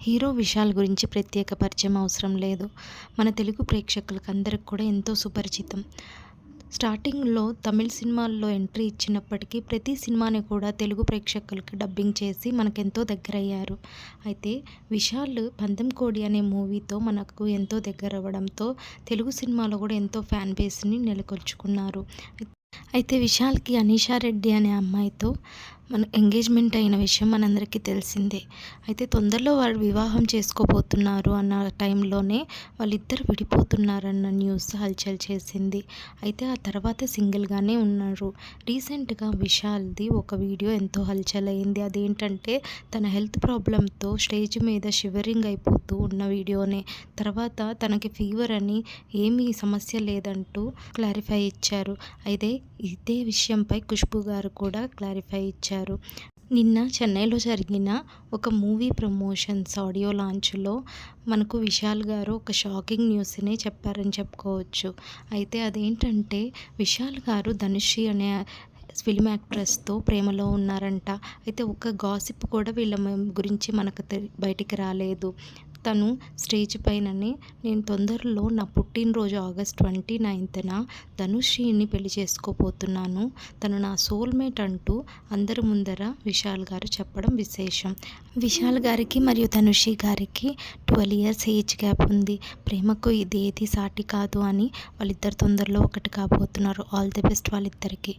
Hero Vishal గురించి ప్రత్యేక పరిచయం అవసరం లేదు. మన తెలుగు ప్రేక్షకులకు అందరికి కూడా ఎంతో సుపరిచితం. స్టార్టింగ్‌లో తమిళ్ సినిమాల్లో ఎంట్రీ ఇచ్చినప్పటికీ ప్రతి సినిమాని కూడా తెలుగు ప్రేక్షకులకి డబ్బింగ్ చేసి మనకెంతో దగ్గరయ్యారు. అయితే విశాల్ 'పందెం కోడి' అనే మూవీతో మనకు ఎంతో దగ్గరవ్వడంతో తెలుగు సినిమాలో కూడా ఎంతో ఫ్యాన్ బేస్‌ని నెలకొల్చుకున్నారు. అయితే విశాల్‌కి అనీషా రెడ్డి అనే అమ్మాయితో ఎంగేజ్‌మెంట్ అయిన విషయం మనందరికీ తెలిసిందే. అయితే తొందరలో వాళ్ళు వివాహం చేసుకోబోతున్నారు అన్న టైంలోనే వాళ్ళిద్దరు విడిపోతున్నారన్న న్యూస్ హల్చల్ చేసింది. అయితే ఆ తర్వాత సింగిల్‌గానే ఉన్నారు. రీసెంట్‌గా విశాల్‌ది ఒక వీడియో ఎంతో హల్చల్ అయింది. అదేంటంటే తన హెల్త్ ప్రాబ్లమ్‌తో స్టేజ్ మీద షివరింగ్ అయిపోతూ ఉన్న వీడియోనే. తర్వాత తనకి ఫీవర్ అని ఏమీ సమస్య లేదంటూ క్లారిఫై ఇచ్చారు. అయితే ఇదే విషయంపై ఖుష్బూ గారు కూడా క్లారిఫై ఇచ్చారు. నిన్న చెన్నైలో జరిగిన ఒక మూవీ ప్రమోషన్స్ ఆడియో లాంచ్‌లో మనకు విశాల్ గారు ఒక షాకింగ్ న్యూస్‌ని చెప్పారని చెప్పుకోవచ్చు. అయితే అదేంటంటే విశాల్ గారు ధనుశ్రీ అనే ఫిల్మ్ యాక్ట్రెస్‌తో ప్రేమలో ఉన్నారంట. అయితే ఒక గాసిప్ కూడా వీళ్ళ గురించి మనకు బయటికి రాలేదు. తను స్టేజ్ పైననే నేను తొందరలో నా పుట్టినరోజు ఆగస్ట్ 29న ధనుశ్రీని పెళ్లి చేసుకోబోతున్నాను. తను నా సోల్‌మేట్ అంటూ అందరి ముందర విశాల్ గారు చెప్పడం విశేషం. విశాల్ గారికి మరియు ధనుశ్రీ గారికి 12 ఇయర్స్ ఏజ్ గ్యాప్ ఉంది. ప్రేమకు ఇదేది సాటి కాదు అని వాళ్ళిద్దరు తొందరలో ఒకటి కాబోతున్నారు. ఆల్ ది బెస్ట్ వాళ్ళిద్దరికీ.